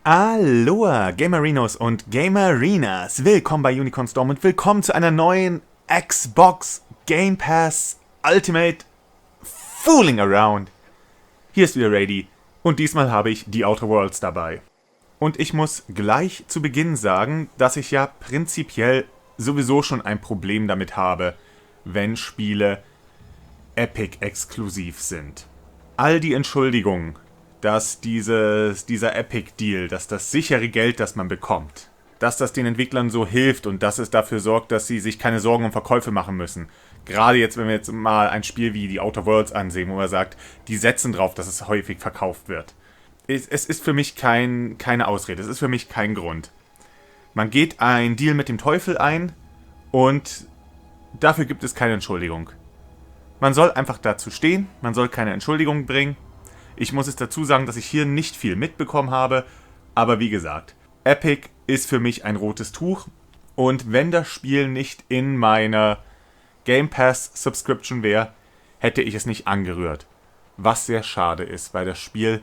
Aloha, Gamerinos und Gamerinas. Willkommen bei UnicornStorm und willkommen zu einer neuen Xbox GamePass Ultimate Fooling Around. Hier ist wieder Raidi und diesmal habe ich die Outer Worlds dabei. Und ich muss gleich zu Beginn sagen, dass ich ja prinzipiell sowieso schon ein Problem damit habe, wenn Spiele Epic-exklusiv sind. All die Entschuldigungen, dass dieser Epic-Deal, dass das sichere Geld, das man bekommt, dass das den Entwicklern so hilft und dass es dafür sorgt, dass sie sich keine Sorgen um Verkäufe machen müssen. Gerade jetzt, wenn wir jetzt mal ein Spiel wie die Outer Worlds ansehen, wo man sagt, die setzen drauf, dass es häufig verkauft wird. Es ist für mich keine Ausrede, es ist für mich kein Grund. Man geht einen Deal mit dem Teufel ein und dafür gibt es keine Entschuldigung. Man soll einfach dazu stehen, man soll keine Entschuldigung bringen. Ich muss es dazu sagen, dass ich hier nicht viel mitbekommen habe, aber wie gesagt, Epic ist für mich ein rotes Tuch und wenn das Spiel nicht in meiner Game Pass Subscription wäre, hätte ich es nicht angerührt. Was sehr schade ist, weil das Spiel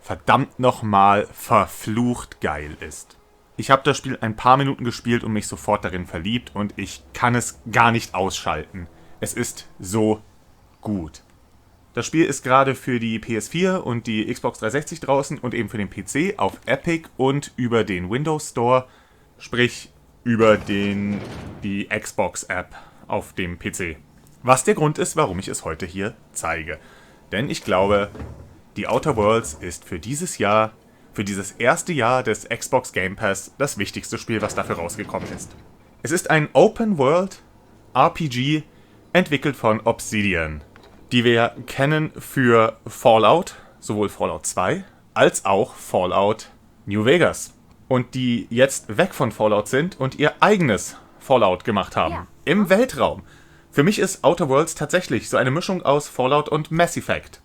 verdammt nochmal verflucht geil ist. Ich habe das Spiel ein paar Minuten gespielt und mich sofort darin verliebt und ich kann es gar nicht ausschalten. Es ist so gut. Das Spiel ist gerade für die PS4 und die Xbox 360 draußen und eben für den PC auf Epic und über den Windows Store, sprich über die Xbox-App auf dem PC. Was der Grund ist, warum ich es heute hier zeige. Denn ich glaube, die Outer Worlds ist für dieses Jahr, für dieses erste Jahr des Xbox Game Pass, das wichtigste Spiel, was dafür rausgekommen ist. Es ist ein Open-World RPG, entwickelt von Obsidian, die wir kennen für Fallout, sowohl Fallout 2 als auch Fallout New Vegas. Und die jetzt weg von Fallout sind und ihr eigenes Fallout gemacht haben. Im Weltraum. Für mich ist Outer Worlds tatsächlich so eine Mischung aus Fallout und Mass Effect.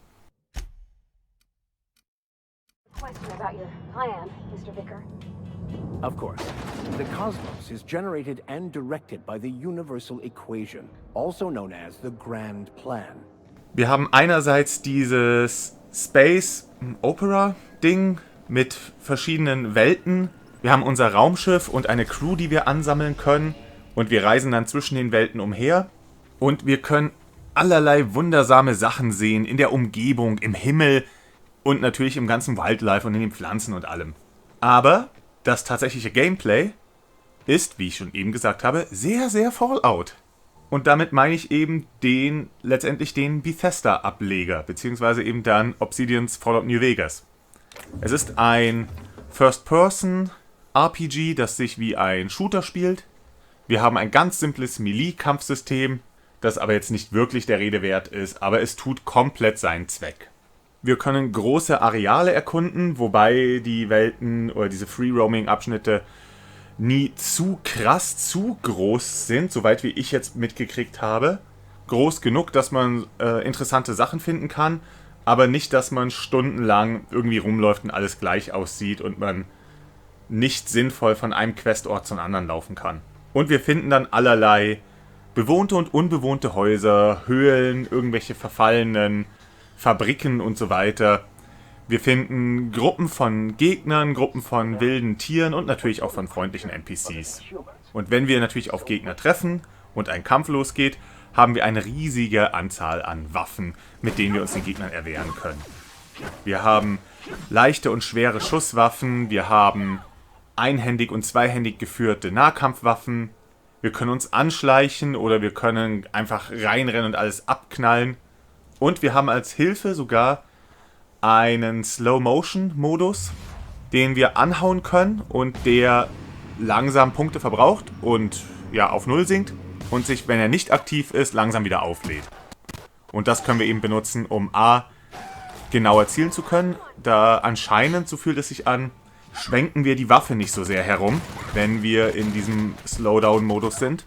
Of course. The cosmos is generated and directed by the universal equation, also known as the Grand Plan. Wir haben einerseits dieses Space Opera Ding mit verschiedenen Welten. Wir haben unser Raumschiff und eine Crew, die wir ansammeln können. Und wir reisen dann zwischen den Welten umher. Und wir können allerlei wundersame Sachen sehen in der Umgebung, im Himmel und natürlich im ganzen Wildlife und in den Pflanzen und allem. Aber das tatsächliche Gameplay ist, wie ich schon eben gesagt habe, sehr, sehr Fallout. Und damit meine ich eben letztendlich den Bethesda-Ableger, beziehungsweise eben dann Obsidians Fallout New Vegas. Es ist ein First-Person-RPG, das sich wie ein Shooter spielt. Wir haben ein ganz simples Melee-Kampfsystem, das aber jetzt nicht wirklich der Rede wert ist, aber es tut komplett seinen Zweck. Wir können große Areale erkunden, wobei die Welten oder diese Free-Roaming-Abschnitte nie zu krass, zu groß sind, soweit wie ich jetzt mitgekriegt habe. Groß genug, dass man interessante Sachen finden kann, aber nicht, dass man stundenlang irgendwie rumläuft und alles gleich aussieht und man nicht sinnvoll von einem Questort zum anderen laufen kann. Und wir finden dann allerlei bewohnte und unbewohnte Häuser, Höhlen, irgendwelche verfallenen Fabriken und so weiter. Wir finden Gruppen von Gegnern, Gruppen von wilden Tieren und natürlich auch von freundlichen NPCs. Und wenn wir natürlich auf Gegner treffen und ein Kampf losgeht, haben wir eine riesige Anzahl an Waffen, mit denen wir uns den Gegnern erwehren können. Wir haben leichte und schwere Schusswaffen, wir haben einhändig und zweihändig geführte Nahkampfwaffen, wir können uns anschleichen oder wir können einfach reinrennen und alles abknallen. Und wir haben als Hilfe sogar einen Slow-Motion-Modus, den wir anhauen können und der langsam Punkte verbraucht und ja auf Null sinkt und sich, wenn er nicht aktiv ist, langsam wieder auflädt. Und das können wir eben benutzen, um A, genauer zielen zu können. Da anscheinend, so fühlt es sich an, schwenken wir die Waffe nicht so sehr herum, wenn wir in diesem Slowdown-Modus sind.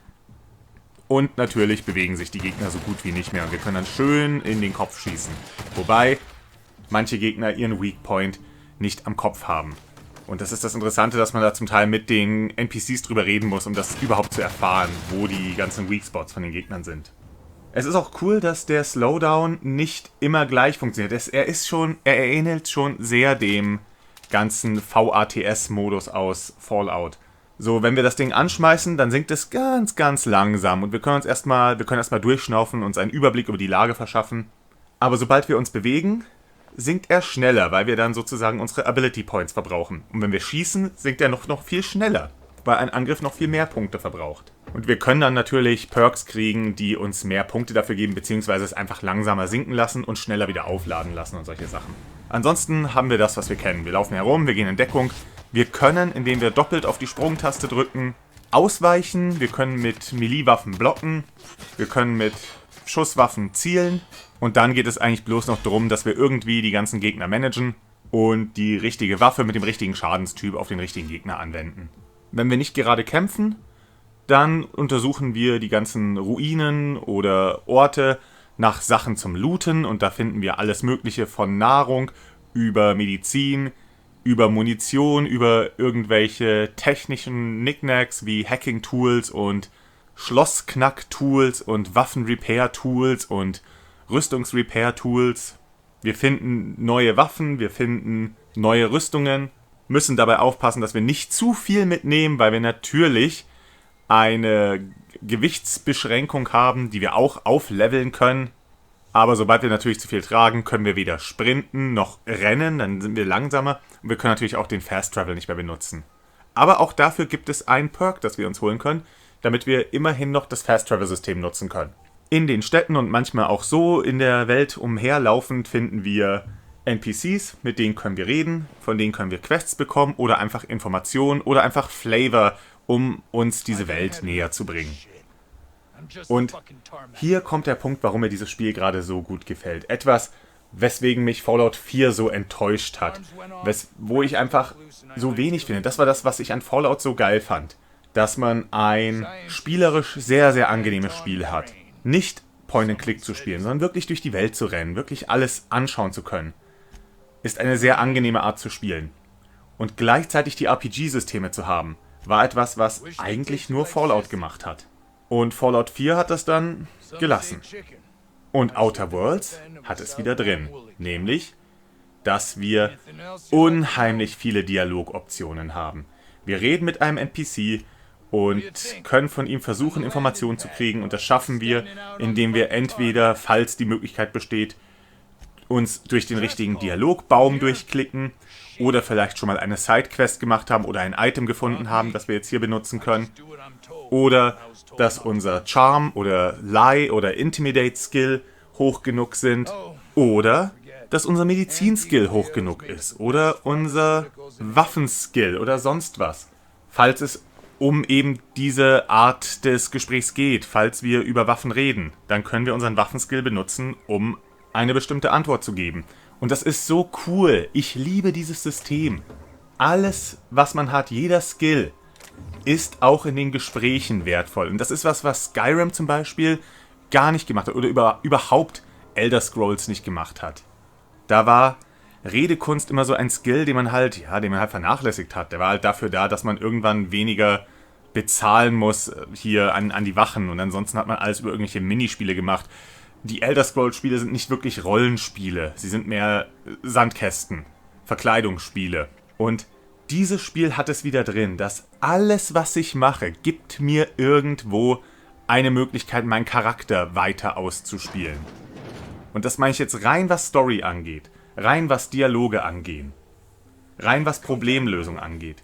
Und natürlich bewegen sich die Gegner so gut wie nicht mehr und wir können dann schön in den Kopf schießen. Wobei manche Gegner ihren Weakpoint nicht am Kopf haben. Und das ist das Interessante, dass man da zum Teil mit den NPCs drüber reden muss, um das überhaupt zu erfahren, wo die ganzen Weakspots von den Gegnern sind. Es ist auch cool, dass der Slowdown nicht immer gleich funktioniert. Er ähnelt schon sehr dem ganzen VATS-Modus aus Fallout. So, wenn wir das Ding anschmeißen, dann sinkt es ganz, ganz langsam und wir können erstmal durchschnaufen, uns einen Überblick über die Lage verschaffen. Aber sobald wir uns bewegen, sinkt er schneller, weil wir dann sozusagen unsere Ability Points verbrauchen. Und wenn wir schießen, sinkt er noch viel schneller, weil ein Angriff noch viel mehr Punkte verbraucht. Und wir können dann natürlich Perks kriegen, die uns mehr Punkte dafür geben, beziehungsweise es einfach langsamer sinken lassen und schneller wieder aufladen lassen und solche Sachen. Ansonsten haben wir das, was wir kennen. Wir laufen herum, wir gehen in Deckung. Wir können, indem wir doppelt auf die Sprungtaste drücken, ausweichen. Wir können mit Melee-Waffen blocken. Wir können mit Schusswaffen zielen. Und dann geht es eigentlich bloß noch darum, dass wir irgendwie die ganzen Gegner managen und die richtige Waffe mit dem richtigen Schadenstyp auf den richtigen Gegner anwenden. Wenn wir nicht gerade kämpfen, dann untersuchen wir die ganzen Ruinen oder Orte nach Sachen zum Looten. Und da finden wir alles Mögliche von Nahrung über Medizin, über Munition, über irgendwelche technischen Knickknacks wie Hacking-Tools und Schlossknack-Tools und Waffen-Repair-Tools und Rüstungs-Repair-Tools. Wir finden neue Waffen, wir finden neue Rüstungen, müssen dabei aufpassen, dass wir nicht zu viel mitnehmen, weil wir natürlich eine Gewichtsbeschränkung haben, die wir auch aufleveln können. Aber sobald wir natürlich zu viel tragen, können wir weder sprinten noch rennen, dann sind wir langsamer. Und wir können natürlich auch den Fast Travel nicht mehr benutzen. Aber auch dafür gibt es ein Perk, das wir uns holen können, damit wir immerhin noch das Fast Travel System nutzen können. In den Städten und manchmal auch so in der Welt umherlaufend finden wir NPCs, mit denen können wir reden, von denen können wir Quests bekommen oder einfach Informationen oder einfach Flavor, um uns diese Welt näher zu bringen. Und hier kommt der Punkt, warum mir dieses Spiel gerade so gut gefällt. Etwas, weswegen mich Fallout 4 so enttäuscht hat. Wo ich einfach so wenig finde. Das war das, was ich an Fallout so geil fand. Dass man ein spielerisch sehr, sehr angenehmes Spiel hat. Nicht Point-and-Click zu spielen, sondern wirklich durch die Welt zu rennen. Wirklich alles anschauen zu können. Ist eine sehr angenehme Art zu spielen. Und gleichzeitig die RPG-Systeme zu haben, war etwas, was eigentlich nur Fallout gemacht hat. Und Fallout 4 hat das dann gelassen. Und Outer Worlds hat es wieder drin. Nämlich, dass wir unheimlich viele Dialogoptionen haben. Wir reden mit einem NPC und können von ihm versuchen, Informationen zu kriegen. Und das schaffen wir, indem wir entweder, falls die Möglichkeit besteht, uns durch den richtigen Dialogbaum durchklicken oder vielleicht schon mal eine Sidequest gemacht haben oder ein Item gefunden haben, das wir jetzt hier benutzen können. Oder dass unser Charm oder Lie oder Intimidate Skill hoch genug sind. Oder dass unser Medizin-Skill hoch genug ist. Oder unser Waffenskill oder sonst was. Falls es um eben diese Art des Gesprächs geht, falls wir über Waffen reden, dann können wir unseren Waffenskill benutzen, um eine bestimmte Antwort zu geben. Und das ist so cool. Ich liebe dieses System. Alles, was man hat, jeder Skill, ist auch in den Gesprächen wertvoll. Und das ist was Skyrim zum Beispiel gar nicht gemacht hat oder überhaupt Elder Scrolls nicht gemacht hat. Da war Redekunst immer so ein Skill, den man halt vernachlässigt hat. Der war halt dafür da, dass man irgendwann weniger bezahlen muss hier an die Wachen und ansonsten hat man alles über irgendwelche Minispiele gemacht. Die Elder Scrolls Spiele sind nicht wirklich Rollenspiele. Sie sind mehr Sandkästen, Verkleidungsspiele. Und dieses Spiel hat es wieder drin, dass alles, was ich mache, gibt mir irgendwo eine Möglichkeit, meinen Charakter weiter auszuspielen. Und das meine ich jetzt rein, was Story angeht, rein, was Dialoge angehen, rein, was Problemlösung angeht.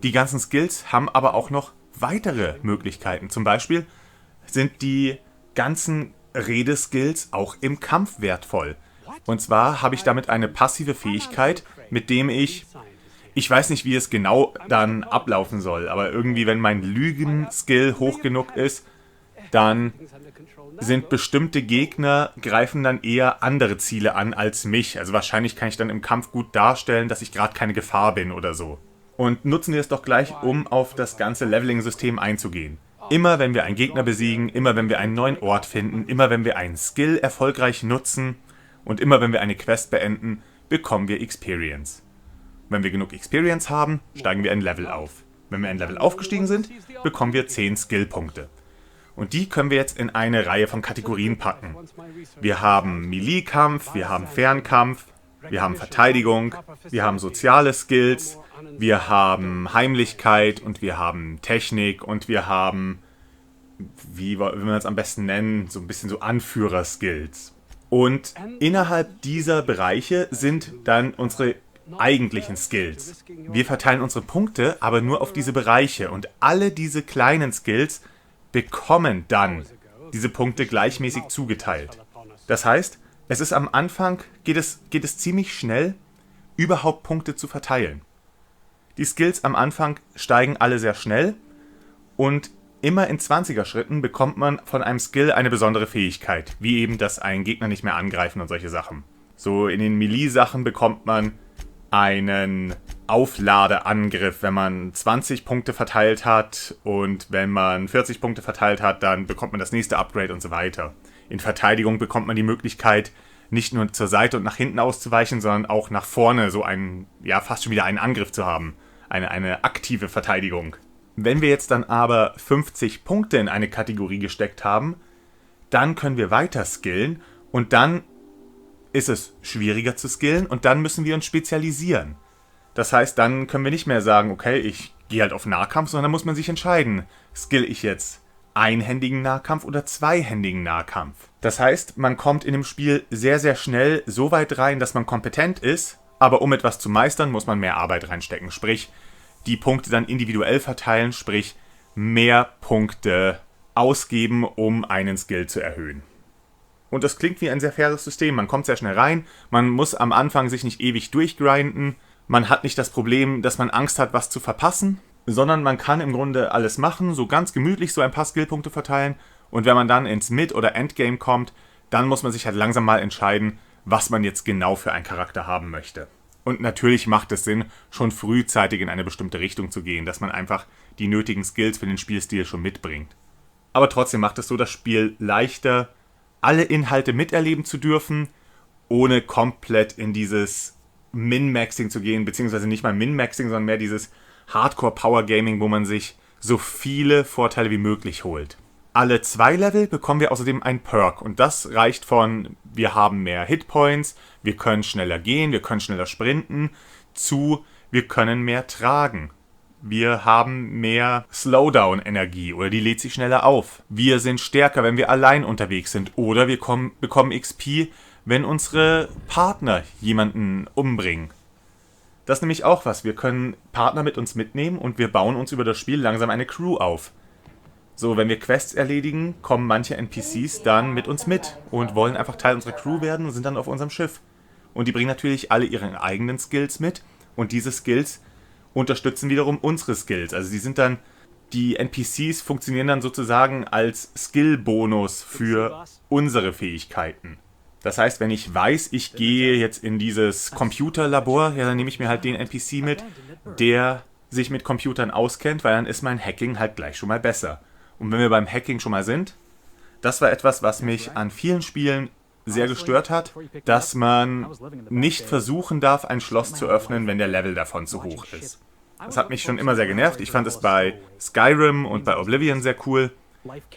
Die ganzen Skills haben aber auch noch weitere Möglichkeiten. Zum Beispiel sind die ganzen Redeskills auch im Kampf wertvoll. Und zwar habe ich damit eine passive Fähigkeit, mit dem ich weiß nicht, wie es genau dann ablaufen soll, aber irgendwie, wenn mein Lügen-Skill hoch genug ist, dann sind bestimmte Gegner, greifen dann eher andere Ziele an als mich. Also wahrscheinlich kann ich dann im Kampf gut darstellen, dass ich gerade keine Gefahr bin oder so. Und nutzen wir es doch gleich, um auf das ganze Leveling-System einzugehen. Immer wenn wir einen Gegner besiegen, immer wenn wir einen neuen Ort finden, immer wenn wir einen Skill erfolgreich nutzen und immer wenn wir eine Quest beenden, bekommen wir Experience. Wenn wir genug Experience haben, steigen wir ein Level auf. Wenn wir ein Level aufgestiegen sind, bekommen wir 10 Skillpunkte. Und die können wir jetzt in eine Reihe von Kategorien packen. Wir haben Melee-Kampf, wir haben Fernkampf, Wir haben Verteidigung, wir haben soziale Skills, wir haben Heimlichkeit und wir haben Technik und wir haben, wie will man es am besten nennen, so ein bisschen so Anführer-Skills. Und innerhalb dieser Bereiche sind dann unsere eigentlichen Skills. Wir verteilen unsere Punkte aber nur auf diese Bereiche und alle diese kleinen Skills bekommen dann diese Punkte gleichmäßig zugeteilt. Das heißt, es ist am Anfang, geht es ziemlich schnell, überhaupt Punkte zu verteilen. Die Skills am Anfang steigen alle sehr schnell und immer in 20er-Schritten bekommt man von einem Skill eine besondere Fähigkeit, wie eben, dass einen Gegner nicht mehr angreifen und solche Sachen. So in den Melee-Sachen bekommt man einen Aufladeangriff, wenn man 20 Punkte verteilt hat, und wenn man 40 Punkte verteilt hat, dann bekommt man das nächste Upgrade und so weiter. In Verteidigung bekommt man die Möglichkeit, nicht nur zur Seite und nach hinten auszuweichen, sondern auch nach vorne so einen, ja, fast schon wieder einen Angriff zu haben. Eine aktive Verteidigung. Wenn wir jetzt dann aber 50 Punkte in eine Kategorie gesteckt haben, dann können wir weiter skillen und dann ist es schwieriger zu skillen und dann müssen wir uns spezialisieren. Das heißt, dann können wir nicht mehr sagen, okay, ich gehe halt auf Nahkampf, sondern muss man sich entscheiden, skill ich jetzt einhändigen Nahkampf oder zweihändigen Nahkampf. Das heißt, man kommt in dem Spiel sehr, sehr schnell so weit rein, dass man kompetent ist, aber um etwas zu meistern, muss man mehr Arbeit reinstecken. Sprich, die Punkte dann individuell verteilen, sprich, mehr Punkte ausgeben, um einen Skill zu erhöhen. Und das klingt wie ein sehr faires System. Man kommt sehr schnell rein, man muss am Anfang sich nicht ewig durchgrinden, man hat nicht das Problem, dass man Angst hat, was zu verpassen, sondern man kann im Grunde alles machen, so ganz gemütlich so ein paar Skillpunkte verteilen, und wenn man dann ins Mid- oder Endgame kommt, dann muss man sich halt langsam mal entscheiden, was man jetzt genau für einen Charakter haben möchte. Und natürlich macht es Sinn, schon frühzeitig in eine bestimmte Richtung zu gehen, dass man einfach die nötigen Skills für den Spielstil schon mitbringt. Aber trotzdem macht es so das Spiel leichter, alle Inhalte miterleben zu dürfen, ohne komplett in dieses Min-Maxing zu gehen, beziehungsweise nicht mal Min-Maxing, sondern mehr dieses Hardcore-Power-Gaming, wo man sich so viele Vorteile wie möglich holt. Alle 2 Level bekommen wir außerdem einen Perk und das reicht von, wir haben mehr Hitpoints, wir können schneller gehen, wir können schneller sprinten, zu, wir können mehr tragen. Wir haben mehr Slowdown-Energie oder die lädt sich schneller auf. Wir sind stärker, wenn wir allein unterwegs sind, oder wir bekommen XP, wenn unsere Partner jemanden umbringen. Das ist nämlich auch was, wir können Partner mit uns mitnehmen und wir bauen uns über das Spiel langsam eine Crew auf. So, wenn wir Quests erledigen, kommen manche NPCs dann mit uns mit und wollen einfach Teil unserer Crew werden und sind dann auf unserem Schiff. Und die bringen natürlich alle ihre eigenen Skills mit und diese Skills unterstützen wiederum unsere Skills. Also die NPCs funktionieren dann sozusagen als Skill-Bonus für unsere Fähigkeiten. Das heißt, wenn ich weiß, ich gehe jetzt in dieses Computerlabor, ja, dann nehme ich mir halt den NPC mit, der sich mit Computern auskennt, weil dann ist mein Hacking halt gleich schon mal besser. Und wenn wir beim Hacking schon mal sind, das war etwas, was mich an vielen Spielen sehr gestört hat, dass man nicht versuchen darf, ein Schloss zu öffnen, wenn der Level davon zu hoch ist. Das hat mich schon immer sehr genervt. Ich fand es bei Skyrim und bei Oblivion sehr cool,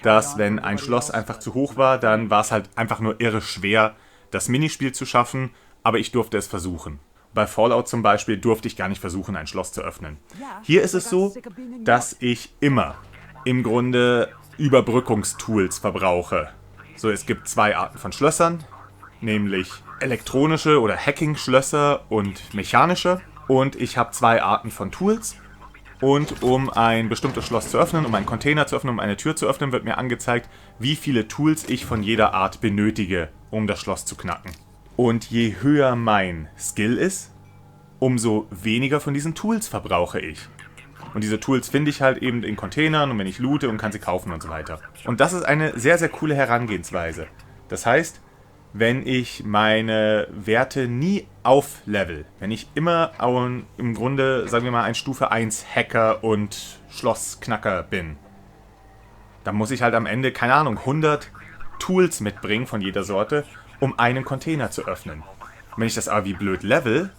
dass wenn ein Schloss einfach zu hoch war, dann war es halt einfach nur irre schwer, das Minispiel zu schaffen, aber ich durfte es versuchen. Bei Fallout zum Beispiel durfte ich gar nicht versuchen, ein Schloss zu öffnen. Hier ist es so, dass ich immer im Grunde Überbrückungstools verbrauche. So, es gibt 2 Arten von Schlössern, nämlich elektronische oder Hacking-Schlösser und mechanische. Und ich habe 2 Arten von Tools. Und um ein bestimmtes Schloss zu öffnen, um einen Container zu öffnen, um eine Tür zu öffnen, wird mir angezeigt, wie viele Tools ich von jeder Art benötige, um das Schloss zu knacken. Und je höher mein Skill ist, umso weniger von diesen Tools verbrauche ich. Und diese Tools finde ich halt eben in Containern und wenn ich loote und kann sie kaufen und so weiter. Und das ist eine sehr, sehr coole Herangehensweise. Das heißt, wenn ich meine Werte nie auflevel, wenn ich immer im Grunde, sagen wir mal, ein Stufe 1 Hacker und Schlossknacker bin, dann muss ich halt am Ende, keine Ahnung, 100 Tools mitbringen von jeder Sorte, um einen Container zu öffnen. Und wenn ich das aber wie blöd level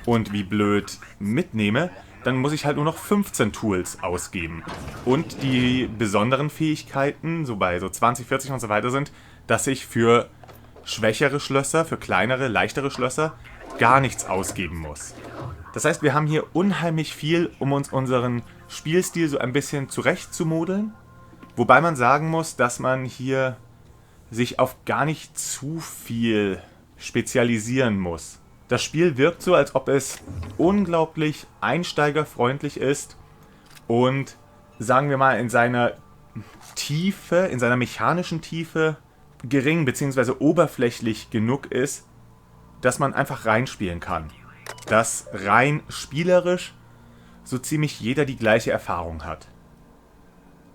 und wie blöd mitnehme, dann muss ich halt nur noch 15 Tools ausgeben. Und die besonderen Fähigkeiten, so bei so 20, 40 und so weiter sind, dass ich für schwächere Schlösser, für kleinere, leichtere Schlösser gar nichts ausgeben muss. Das heißt, wir haben hier unheimlich viel, um uns unseren Spielstil so ein bisschen zurechtzumodeln. Wobei man sagen muss, dass man hier sich auf gar nicht zu viel spezialisieren muss. Das Spiel wirkt so, als ob es unglaublich einsteigerfreundlich ist und, sagen wir mal, in seiner Tiefe, in seiner mechanischen Tiefe gering bzw. oberflächlich genug ist, dass man einfach reinspielen kann. Dass rein spielerisch so ziemlich jeder die gleiche Erfahrung hat.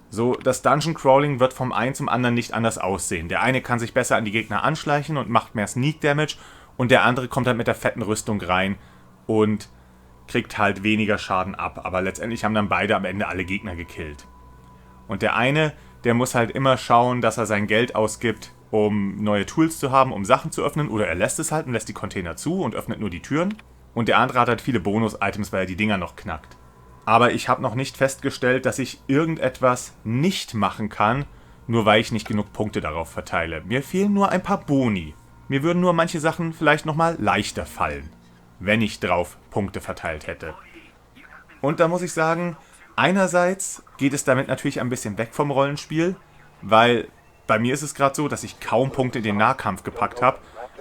So, das Dungeon Crawling wird vom einen zum anderen nicht anders aussehen. Der eine kann sich besser an die Gegner anschleichen und macht mehr Sneak Damage und der andere kommt halt mit der fetten Rüstung rein und kriegt halt weniger Schaden ab. Aber letztendlich haben dann beide am Ende alle Gegner gekillt. Und der eine, der muss halt immer schauen, dass er sein Geld ausgibt, um neue Tools zu haben, um Sachen zu öffnen, oder er lässt es halt und lässt die Container zu und öffnet nur die Türen. Und der andere hat halt viele Bonus-Items, weil er die Dinger noch knackt. Aber ich habe noch nicht festgestellt, dass ich irgendetwas nicht machen kann, nur weil ich nicht genug Punkte darauf verteile. Mir fehlen nur ein paar Boni. Mir würden nur manche Sachen vielleicht nochmal leichter fallen, wenn ich drauf Punkte verteilt hätte. Und da muss ich sagen, einerseits geht es damit natürlich ein bisschen weg vom Rollenspiel, weil bei mir ist es gerade so, dass ich kaum Punkte in den Nahkampf gepackt habe,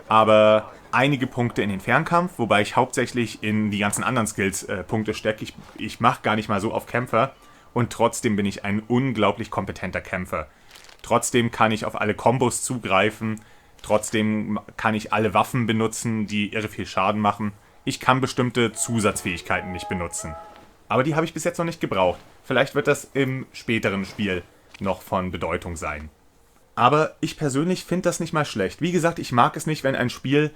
aber einige Punkte in den Fernkampf, wobei ich hauptsächlich in die ganzen anderen Skills Punkte stecke. Ich mache gar nicht mal so auf Kämpfer und trotzdem bin ich ein unglaublich kompetenter Kämpfer. Trotzdem kann ich auf alle Kombos zugreifen, trotzdem kann ich alle Waffen benutzen, die irre viel Schaden machen. Ich kann bestimmte Zusatzfähigkeiten nicht benutzen. Aber die habe ich bis jetzt noch nicht gebraucht. Vielleicht wird das im späteren Spiel noch von Bedeutung sein. Aber ich persönlich finde das nicht mal schlecht. Wie gesagt, ich mag es nicht, wenn ein Spiel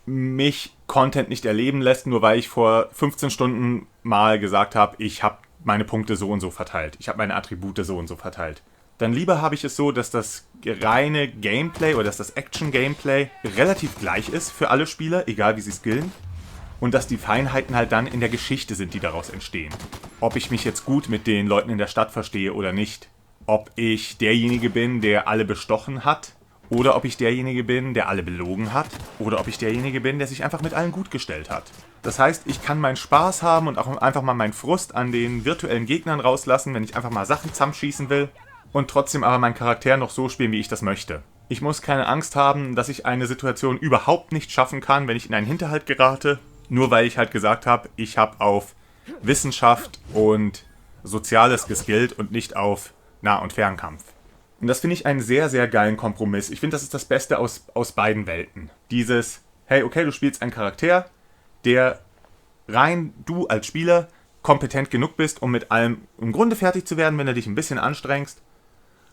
mich Content nicht erleben lässt, nur weil ich vor 15 Stunden mal gesagt habe, ich habe meine Punkte so und so verteilt. Ich habe meine Attribute so und so verteilt. Dann lieber habe ich es so, dass das reine Gameplay oder dass das Action-Gameplay relativ gleich ist für alle Spieler, egal wie sie skillen. Und dass die Feinheiten halt dann in der Geschichte sind, die daraus entstehen. Ob ich mich jetzt gut mit den Leuten in der Stadt verstehe oder nicht. Ob ich derjenige bin, der alle bestochen hat. Oder ob ich derjenige bin, der alle belogen hat. Oder ob ich derjenige bin, der sich einfach mit allen gut gestellt hat. Das heißt, ich kann meinen Spaß haben und auch einfach mal meinen Frust an den virtuellen Gegnern rauslassen, wenn ich einfach mal Sachen zusammenschießen will. Und trotzdem aber meinen Charakter noch so spielen, wie ich das möchte. Ich muss keine Angst haben, dass ich eine Situation überhaupt nicht schaffen kann, wenn ich in einen Hinterhalt gerate. Nur weil ich halt gesagt habe, ich habe auf Wissenschaft und Soziales geskillt und nicht auf Nah- und Fernkampf. Und das finde ich einen sehr, sehr geilen Kompromiss. Ich finde, das ist das Beste aus beiden Welten. Dieses, hey, okay, du spielst einen Charakter, der rein du als Spieler kompetent genug bist, um mit allem im Grunde fertig zu werden, wenn du dich ein bisschen anstrengst.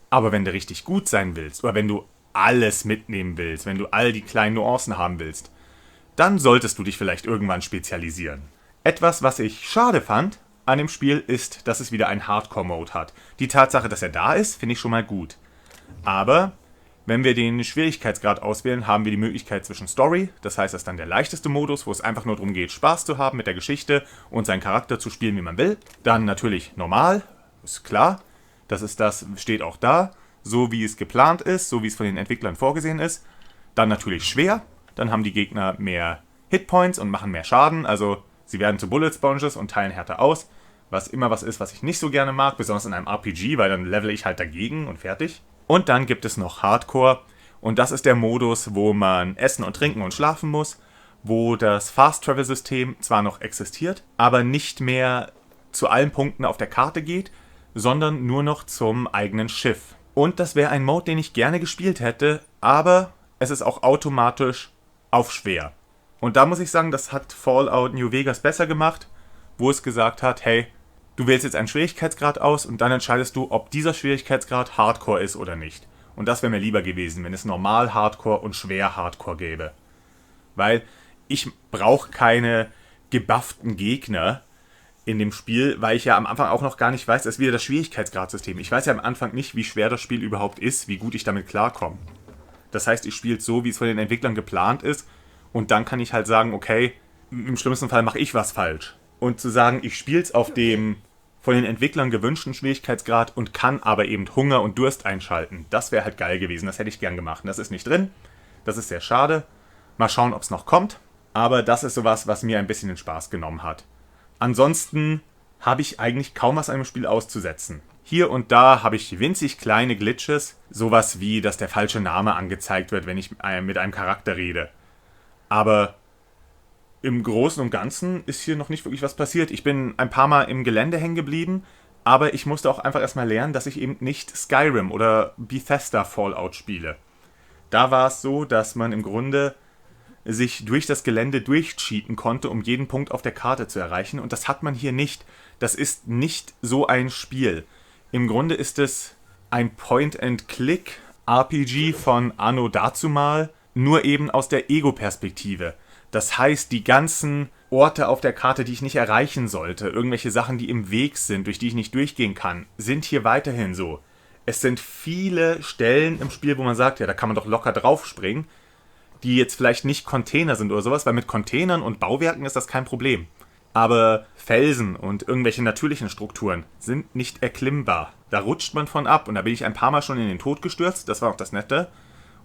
Aber wenn du richtig gut sein willst, oder wenn du alles mitnehmen willst, wenn du all die kleinen Nuancen haben willst, dann solltest du dich vielleicht irgendwann spezialisieren. Etwas, was ich schade fand an dem Spiel, ist, dass es wieder einen Hardcore-Mode hat. Die Tatsache, dass er da ist, finde ich schon mal gut. Aber wenn wir den Schwierigkeitsgrad auswählen, haben wir die Möglichkeit zwischen Story, das heißt, das ist dann der leichteste Modus, wo es einfach nur darum geht, Spaß zu haben mit der Geschichte und seinen Charakter zu spielen, wie man will. Dann natürlich normal, ist klar, das steht auch da, so wie es geplant ist, so wie es von den Entwicklern vorgesehen ist. Dann natürlich schwer. Dann haben die Gegner mehr Hitpoints und machen mehr Schaden. Also sie werden zu Bullet Sponges und teilen härter aus. Was immer was ist, was ich nicht so gerne mag. Besonders in einem RPG, weil dann level ich halt dagegen und fertig. Und dann gibt es noch Hardcore. Und das ist der Modus, wo man essen und trinken und schlafen muss. Wo das Fast-Travel-System zwar noch existiert, aber nicht mehr zu allen Punkten auf der Karte geht, sondern nur noch zum eigenen Schiff. Und das wäre ein Mode, den ich gerne gespielt hätte, aber es ist auch automatisch auf schwer. Und da muss ich sagen, das hat Fallout New Vegas besser gemacht, wo es gesagt hat, hey, du wählst jetzt einen Schwierigkeitsgrad aus und dann entscheidest du, ob dieser Schwierigkeitsgrad Hardcore ist oder nicht. Und das wäre mir lieber gewesen, wenn es normal Hardcore und schwer Hardcore gäbe. Weil ich brauche keine gebufften Gegner in dem Spiel, weil ich ja am Anfang auch noch gar nicht weiß, das ist wieder das Schwierigkeitsgradsystem. Ich weiß ja am Anfang nicht, wie schwer das Spiel überhaupt ist, wie gut ich damit klarkomme. Das heißt, ich spiele es so, wie es von den Entwicklern geplant ist. Und dann kann ich halt sagen, okay, im schlimmsten Fall mache ich was falsch. Und zu sagen, ich spiele es auf dem von den Entwicklern gewünschten Schwierigkeitsgrad und kann aber eben Hunger und Durst einschalten. Das wäre halt geil gewesen, das hätte ich gern gemacht. Und das ist nicht drin, das ist sehr schade. Mal schauen, ob es noch kommt. Aber das ist sowas, was mir ein bisschen den Spaß genommen hat. Ansonsten habe ich eigentlich kaum was an dem Spiel auszusetzen. Hier und da habe ich winzig kleine Glitches, sowas wie, dass der falsche Name angezeigt wird, wenn ich mit einem Charakter rede. Aber im Großen und Ganzen ist hier noch nicht wirklich was passiert. Ich bin ein paar Mal im Gelände hängen geblieben, aber ich musste auch einfach erstmal lernen, dass ich eben nicht Skyrim oder Bethesda Fallout spiele. Da war es so, dass man im Grunde sich durch das Gelände durchcheaten konnte, um jeden Punkt auf der Karte zu erreichen. Und das hat man hier nicht. Das ist nicht so ein Spiel. Im Grunde ist es ein Point-and-Click-RPG von Anno dazumal, nur eben aus der Ego-Perspektive. Das heißt, die ganzen Orte auf der Karte, die ich nicht erreichen sollte, irgendwelche Sachen, die im Weg sind, durch die ich nicht durchgehen kann, sind hier weiterhin so. Es sind viele Stellen im Spiel, wo man sagt, ja, da kann man doch locker draufspringen, die jetzt vielleicht nicht Container sind oder sowas, weil mit Containern und Bauwerken ist das kein Problem. Aber Felsen und irgendwelche natürlichen Strukturen sind nicht erklimmbar. Da rutscht man von ab und da bin ich ein paar Mal schon in den Tod gestürzt, das war auch das Nette,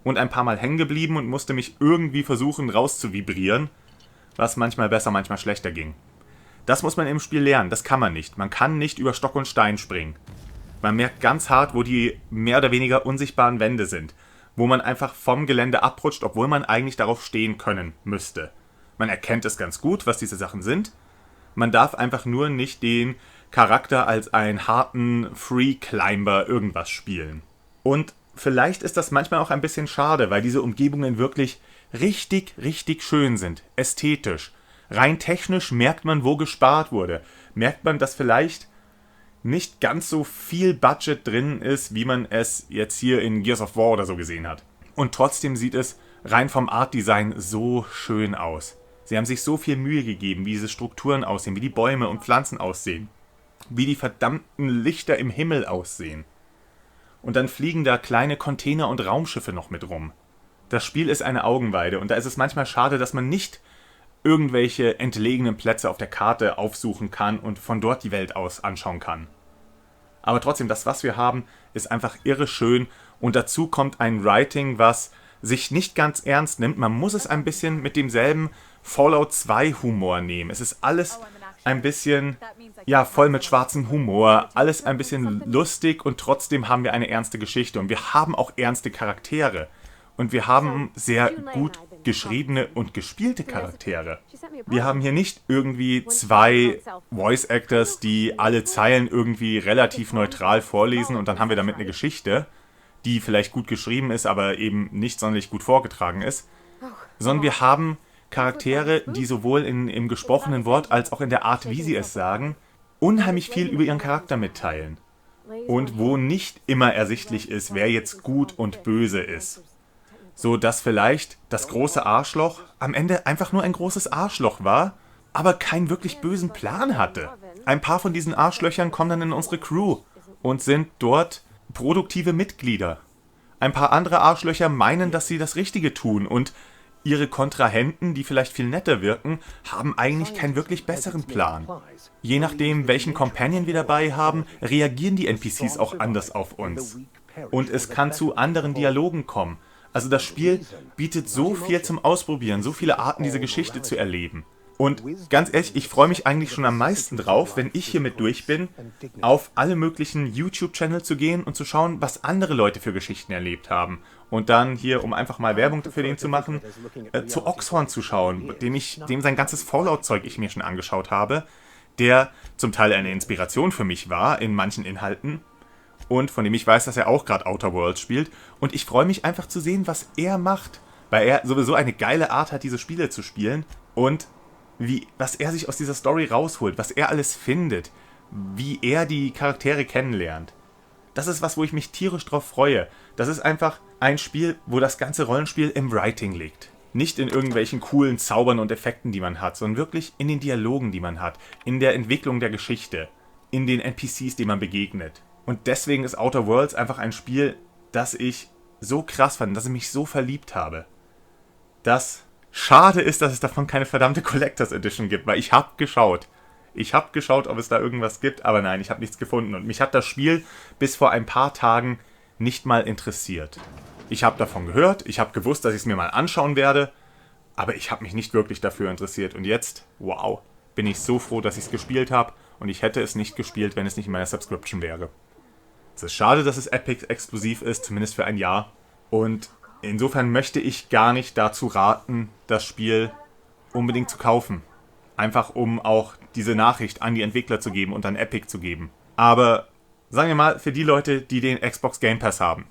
und ein paar Mal hängen geblieben und musste mich irgendwie versuchen rauszuvibrieren, was manchmal besser, manchmal schlechter ging. Das muss man im Spiel lernen, das kann man nicht. Man kann nicht über Stock und Stein springen. Man merkt ganz hart, wo die mehr oder weniger unsichtbaren Wände sind, wo man einfach vom Gelände abrutscht, obwohl man eigentlich darauf stehen können müsste. Man erkennt es ganz gut, was diese Sachen sind. Man darf einfach nur nicht den Charakter als einen harten Free-Climber irgendwas spielen. Und vielleicht ist das manchmal auch ein bisschen schade, weil diese Umgebungen wirklich richtig, richtig schön sind. Ästhetisch. Rein technisch merkt man, wo gespart wurde. Merkt man, dass vielleicht nicht ganz so viel Budget drin ist, wie man es jetzt hier in Gears of War oder so gesehen hat. Und trotzdem sieht es rein vom Art-Design so schön aus. Sie haben sich so viel Mühe gegeben, wie diese Strukturen aussehen, wie die Bäume und Pflanzen aussehen, wie die verdammten Lichter im Himmel aussehen. Und dann fliegen da kleine Container und Raumschiffe noch mit rum. Das Spiel ist eine Augenweide und da ist es manchmal schade, dass man nicht irgendwelche entlegenen Plätze auf der Karte aufsuchen kann und von dort die Welt aus anschauen kann. Aber trotzdem, das, was wir haben, ist einfach irre schön und dazu kommt ein Writing, was sich nicht ganz ernst nimmt. Man muss es ein bisschen mit demselben Fallout 2 Humor nehmen. Es ist alles ein bisschen, ja, voll mit schwarzem Humor, alles ein bisschen lustig und trotzdem haben wir eine ernste Geschichte und wir haben auch ernste Charaktere. Und wir haben sehr gut geschriebene und gespielte Charaktere. Wir haben hier nicht irgendwie zwei Voice Actors, die alle Zeilen irgendwie relativ neutral vorlesen und dann haben wir damit eine Geschichte, die vielleicht gut geschrieben ist, aber eben nicht sonderlich gut vorgetragen ist. Sondern wir haben Charaktere, die sowohl im gesprochenen Wort als auch in der Art, wie sie es sagen, unheimlich viel über ihren Charakter mitteilen. Und wo nicht immer ersichtlich ist, wer jetzt gut und böse ist. So dass vielleicht das große Arschloch am Ende einfach nur ein großes Arschloch war, aber keinen wirklich bösen Plan hatte. Ein paar von diesen Arschlöchern kommen dann in unsere Crew und sind dort produktive Mitglieder. Ein paar andere Arschlöcher meinen, dass sie das Richtige tun und ihre Kontrahenten, die vielleicht viel netter wirken, haben eigentlich keinen wirklich besseren Plan. Je nachdem, welchen Companion wir dabei haben, reagieren die NPCs auch anders auf uns. Und es kann zu anderen Dialogen kommen. Also das Spiel bietet so viel zum Ausprobieren, so viele Arten, diese Geschichte zu erleben. Und ganz ehrlich, ich freue mich eigentlich schon am meisten drauf, wenn ich hiermit durch bin, auf alle möglichen YouTube-Channel zu gehen und zu schauen, was andere Leute für Geschichten erlebt haben. Und dann hier, um einfach mal Werbung für den zu machen, zu Oxhorn zu schauen, dem sein ganzes Fallout-Zeug ich mir schon angeschaut habe, der zum Teil eine Inspiration für mich war in manchen Inhalten. Und von dem ich weiß, dass er auch gerade Outer Worlds spielt. Und ich freue mich einfach zu sehen, was er macht. Weil er sowieso eine geile Art hat, diese Spiele zu spielen. Und was er sich aus dieser Story rausholt, was er alles findet. Wie er die Charaktere kennenlernt. Das ist was, wo ich mich tierisch drauf freue. Das ist einfach ein Spiel, wo das ganze Rollenspiel im Writing liegt. Nicht in irgendwelchen coolen Zaubern und Effekten, die man hat, sondern wirklich in den Dialogen, die man hat. In der Entwicklung der Geschichte. In den NPCs, denen man begegnet. Und deswegen ist Outer Worlds einfach ein Spiel, das ich so krass fand, dass ich mich so verliebt habe. Das schade ist, dass es davon keine verdammte Collectors Edition gibt, weil ich habe geschaut. Ich habe geschaut, ob es da irgendwas gibt, aber nein, ich habe nichts gefunden. Und mich hat das Spiel bis vor ein paar Tagen nicht mal interessiert. Ich habe davon gehört, ich habe gewusst, dass ich es mir mal anschauen werde, aber ich habe mich nicht wirklich dafür interessiert. Und jetzt, wow, bin ich so froh, dass ich es gespielt habe. Und ich hätte es nicht gespielt, wenn es nicht in meiner Subscription wäre. Es ist schade, dass es Epic exklusiv ist, zumindest für ein Jahr. Und insofern möchte ich gar nicht dazu raten, das Spiel unbedingt zu kaufen. Einfach um auch diese Nachricht an die Entwickler zu geben und an Epic zu geben. Aber sagen wir mal, für die Leute, die den Xbox GamePass haben.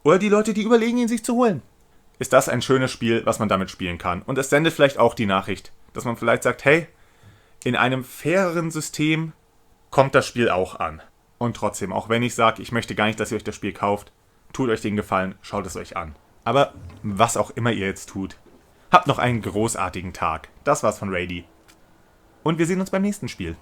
Oder die Leute, die überlegen, ihn sich zu holen. Ist das ein schönes Spiel, was man damit spielen kann. Und es sendet vielleicht auch die Nachricht, dass man vielleicht sagt, hey, in einem faireren System kommt das Spiel auch an. Und trotzdem, auch wenn ich sage, ich möchte gar nicht, dass ihr euch das Spiel kauft, tut euch den Gefallen, schaut es euch an. Aber was auch immer ihr jetzt tut, habt noch einen großartigen Tag. Das war's von Raidi. Und wir sehen uns beim nächsten Spiel.